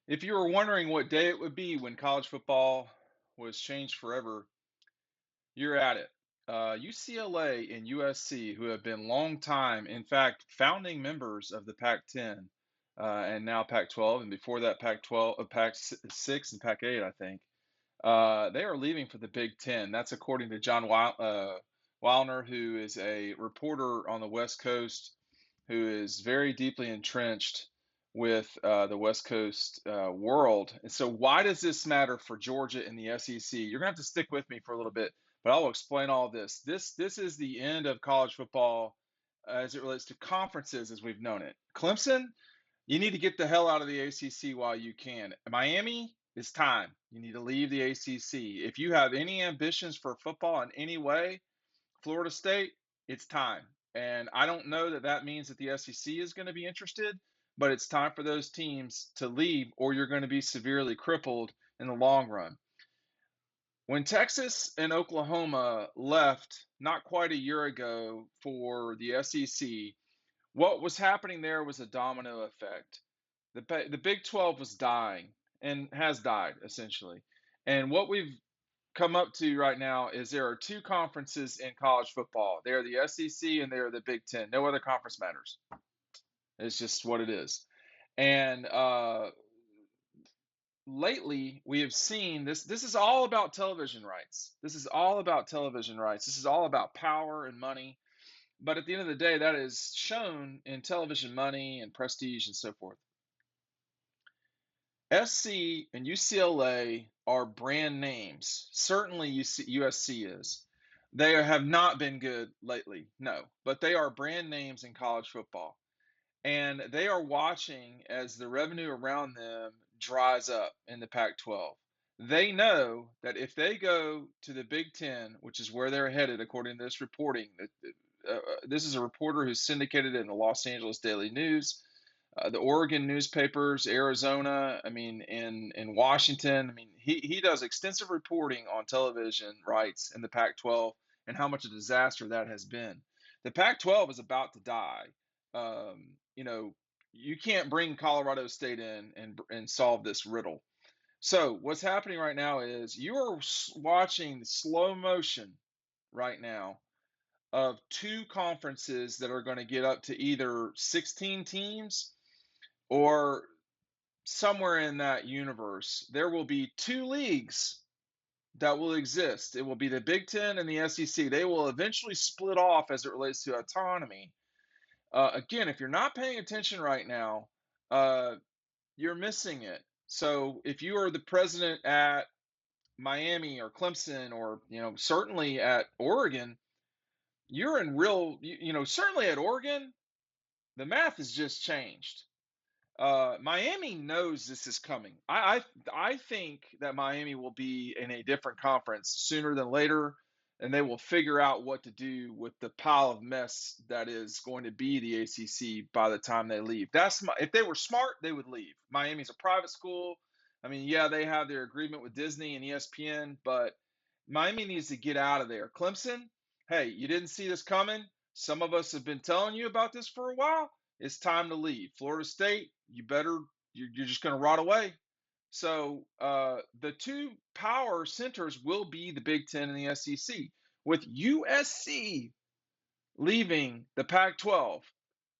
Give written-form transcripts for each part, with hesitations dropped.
If you were wondering what day it would be when college football was changed forever, you're at it. UCLA and USC, who have been long time, in fact, founding members of the Pac-10 and now Pac-12, and before that Pac-12, Pac-6 and Pac-8, I think, they are leaving for the Big Ten. That's according to John Wilner, who is a reporter on the West Coast, who is very deeply entrenched with the West Coast world. And so, why does this matter for Georgia and the SEC? You're going to have to stick with me for a little bit, but I'll explain all this. This is the end of college football as it relates to conferences as we've known it. Clemson, you need to get the hell out of the ACC while you can. Miami, it's time. You need to leave the ACC. If you have any ambitions for football in any way, Florida State, it's time. And I don't know that that means that the SEC is going to be interested, but it's time for those teams to leave, or you're going to be severely crippled in the long run. When Texas and Oklahoma left not quite a year ago for the SEC, what was happening there was a domino effect. The Big 12 was dying and has died essentially. And what we've come up to right now is there are two conferences in college football. They are the SEC and they are the Big Ten. No other conference matters. It's just what it is. And lately, we have seen this. This is all about television rights. This is all about television rights. This is all about power and money. But at the end of the day, that is shown in television money and prestige and so forth. SC and UCLA are brand names. Certainly USC is. They have not been good lately, no, but they are brand names in college football. And they are watching as the revenue around them dries up in the Pac 12. They know that if they go to the Big Ten, which is where they're headed, according to this reporting, this is a reporter who's syndicated in the Los Angeles Daily News, the Oregon newspapers, Arizona, I mean, in Washington. I mean, he does extensive reporting on television rights in the Pac 12 and how much a disaster that has been. The Pac 12 is about to die. You know, you can't bring Colorado State in and solve this riddle. So, what's happening right now is you are watching slow motion right now of two conferences that are going to get up to either 16 teams or somewhere in that universe, there will be two leagues that will exist. It will be the Big Ten and the SEC. They will eventually split off as it relates to autonomy. Again, if you're not paying attention right now, uh, you're missing it. So if you are the president at Miami or Clemson or certainly at Oregon, you're in real certainly at Oregon, the math has just changed. Miami knows this is coming. I think that Miami will be in a different conference sooner than later, and they will figure out what to do with the pile of mess that is going to be the ACC by the time they leave. If they were smart, they would leave. Miami's a private school. I mean, yeah, they have their agreement with Disney and ESPN, but Miami needs to get out of there. Clemson, hey, you didn't see this coming. Some of us have been telling you about this for a while. It's time to leave. Florida State, you're just going to rot away. So the two power centers will be the Big Ten and the SEC, with USC leaving the Pac-12.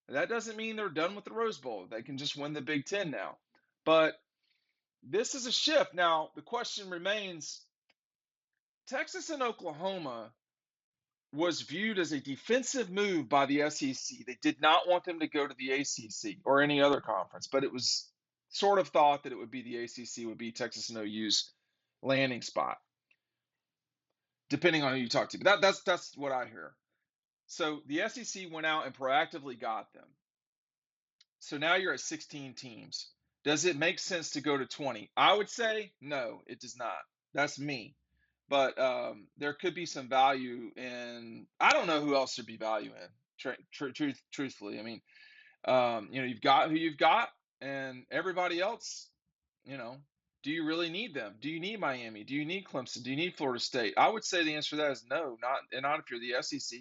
That doesn't mean they're done with the Rose Bowl. They can just win the Big Ten now. But this is a shift. Now, the question remains, Texas and Oklahoma was viewed as a defensive move by the SEC. They did not want them to go to the ACC or any other conference, but it was sort of thought that it would be the ACC would be Texas and OU's landing spot, depending on who you talk to. But that's what I hear. So the SEC went out and proactively got them. So now you're at 16 teams. Does it make sense to go to 20? I would say no, it does not. That's me. But there could be some value in. I don't know who else should be value in. Truthfully, I mean, you've got who you've got, and everybody else. You know, do you really need them? Do you need Miami? Do you need Clemson? Do you need Florida State? I would say the answer to that is no, not if you're the SEC.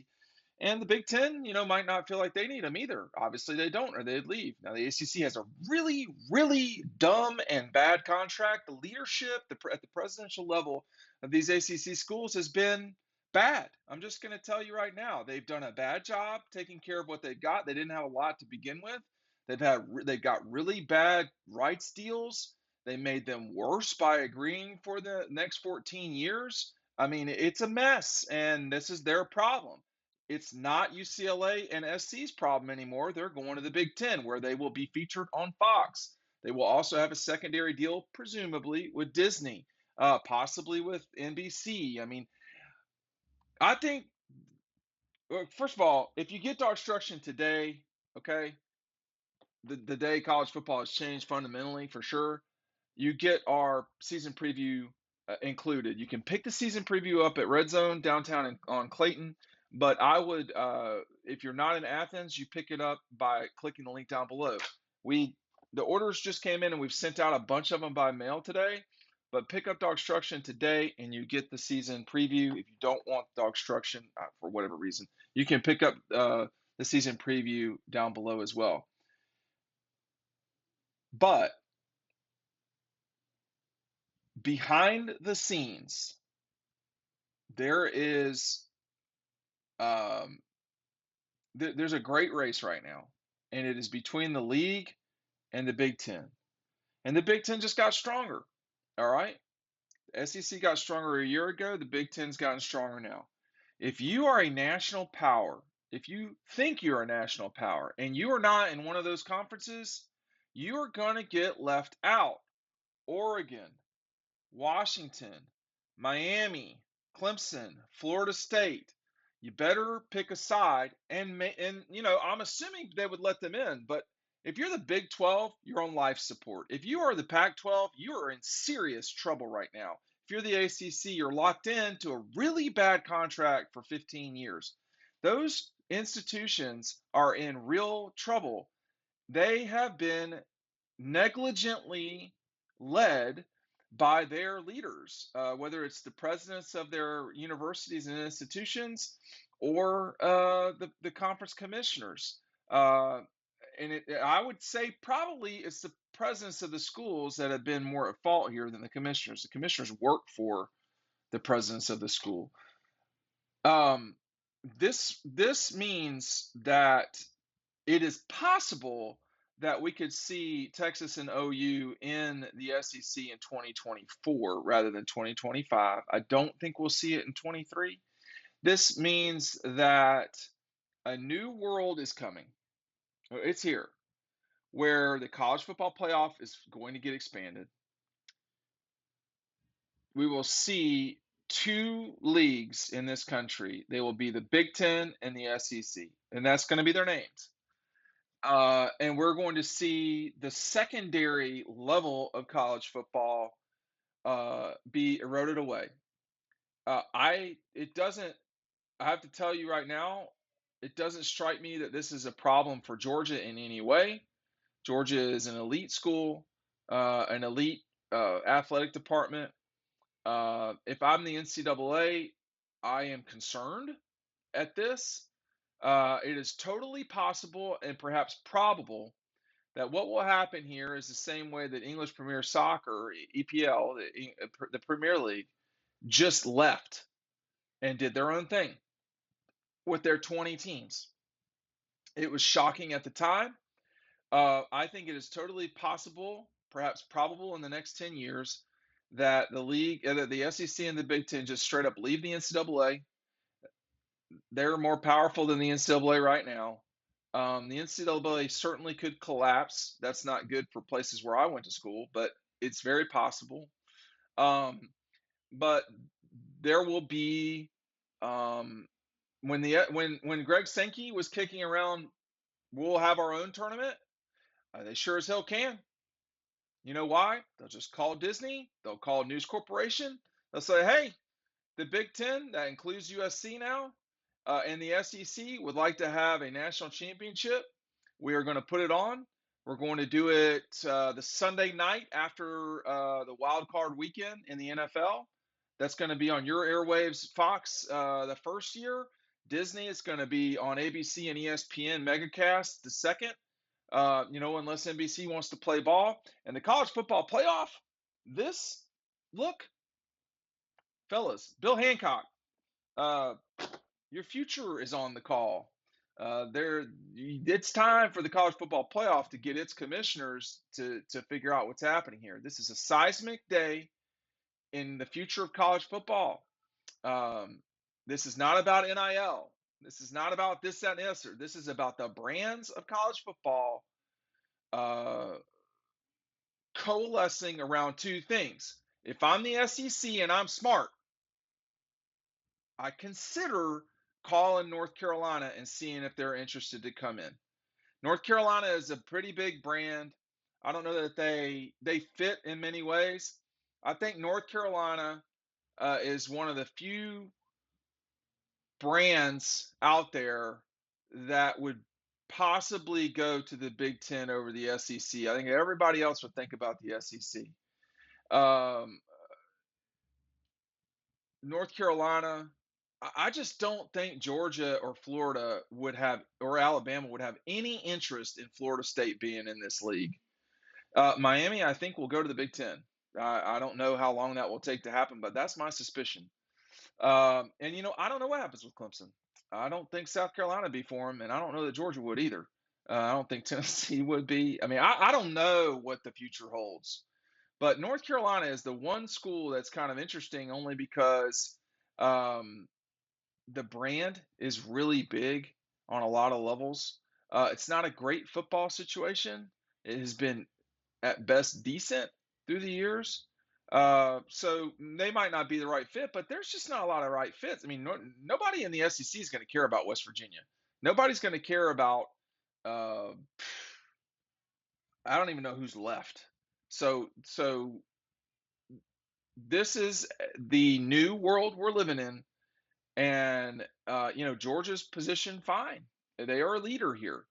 And the Big Ten, might not feel like they need them either. Obviously, they don't, or they'd leave. Now, the ACC has a really, really dumb and bad contract. The leadership at the presidential level of these ACC schools has been bad. I'm just going to tell you right now, they've done a bad job taking care of what they've got. They didn't have a lot to begin with. They've got really bad rights deals. They made them worse by agreeing for the next 14 years. I mean, it's a mess, and this is their problem. It's not UCLA and SC's problem anymore. They're going to the Big Ten, where they will be featured on Fox. They will also have a secondary deal, presumably with Disney, possibly with NBC. I mean, I think, first of all, if you get DAWGSTRUCTION today, okay, the day college football has changed fundamentally for sure. You get our season preview included. You can pick the season preview up at Red Zone downtown on Clayton. But I would, if you're not in Athens, you pick it up by clicking the link down below. The orders just came in and we've sent out a bunch of them by mail today. But pick up DAWGSTRUCTION today and you get the season preview. If you don't want DAWGSTRUCTION for whatever reason, you can pick up the season preview down below as well. But behind the scenes, there is there's a great race right now, and it is between the league and the Big Ten. And the Big Ten just got stronger. All right. The SEC got stronger a year ago. The Big Ten's gotten stronger now. If you are a national power, if you think you're a national power and you are not in one of those conferences, you are going to get left out. Oregon, Washington, Miami, Clemson, Florida State. You better pick a side, and I'm assuming they would let them in. But if you're the Big 12, you're on life support. If you are the Pac-12, you are in serious trouble right now. If you're the ACC, you're locked into a really bad contract for 15 years. Those institutions are in real trouble. They have been negligently led by their leaders, whether it's the presidents of their universities and institutions or the conference commissioners. And I would say probably it's the presidents of the schools that have been more at fault here than the commissioners. The commissioners work for the presidents of the school. This means that it is possible that we could see Texas and OU in the SEC in 2024 rather than 2025. I don't think we'll see it in 23. This means that a new world is coming. It's here, where the college football playoff is going to get expanded. We will see two leagues in this country. They will be the Big Ten and the SEC, and that's going to be their names. And we're going to see the secondary level of college football be eroded away. It doesn't. I have to tell you right now, it doesn't strike me that this is a problem for Georgia in any way. Georgia is an elite school, an elite athletic department. If I'm the NCAA, I am concerned at this. It is totally possible and perhaps probable that what will happen here is the same way that English Premier Soccer, EPL, the Premier League, just left and did their own thing with their 20 teams. It was shocking at the time. I think it is totally possible, perhaps probable in the next 10 years, that the league, the SEC and the Big Ten just straight up leave the NCAA. They're more powerful than the NCAA right now. The NCAA certainly could collapse. That's not good for places where I went to school, but it's very possible. But there will be when Greg Sankey was kicking around, we'll have our own tournament. They sure as hell can. You know why? They'll just call Disney. They'll call News Corporation. They'll say, hey, the Big Ten, that includes USC now, and the SEC would like to have a national championship. We are going to put it on. We're going to do it the Sunday night after the wild card weekend in the NFL. That's going to be on your airwaves, Fox, the first year. Disney is going to be on ABC and ESPN Megacast the second. Unless NBC wants to play ball. And the college football playoff, this, look, fellas, Bill Hancock, uh, your future is on the call. It's time for the college football playoff to get its commissioners to figure out what's happening here. This is a seismic day in the future of college football. This is not about NIL. This is not about this, that, and the other. This is about the brands of college football uh, coalescing around two things. If I'm the SEC and I'm smart, I consider calling North Carolina and seeing if they're interested to come in. North Carolina is a pretty big brand. I don't know that they fit in many ways. I think North Carolina is one of the few brands out there that would possibly go to the Big Ten over the SEC. I think everybody else would think about the SEC. Um, North Carolina, I just don't think Georgia or Florida would have, or Alabama would have any interest in Florida State being in this league. Miami, I think, will go to the Big Ten. I don't know how long that will take to happen, but that's my suspicion. I don't know what happens with Clemson. I don't think South Carolina would be for him, and I don't know that Georgia would either. I don't think Tennessee would be. I mean, I don't know what the future holds. But North Carolina is the one school that's kind of interesting only because um, the brand is really big on a lot of levels. It's not a great football situation. It has been at best decent through the years. So they might not be the right fit, but there's just not a lot of right fits. I mean, nobody in the SEC is going to care about West Virginia. Nobody's going to care about. Uh, I don't even know who's left. So this is the new world we're living in, and Georgia's positioned fine. They are a leader here,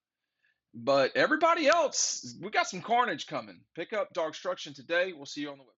but everybody else, we got some carnage coming. Pick up DAWGSTRUCTION today. We'll see you on the website.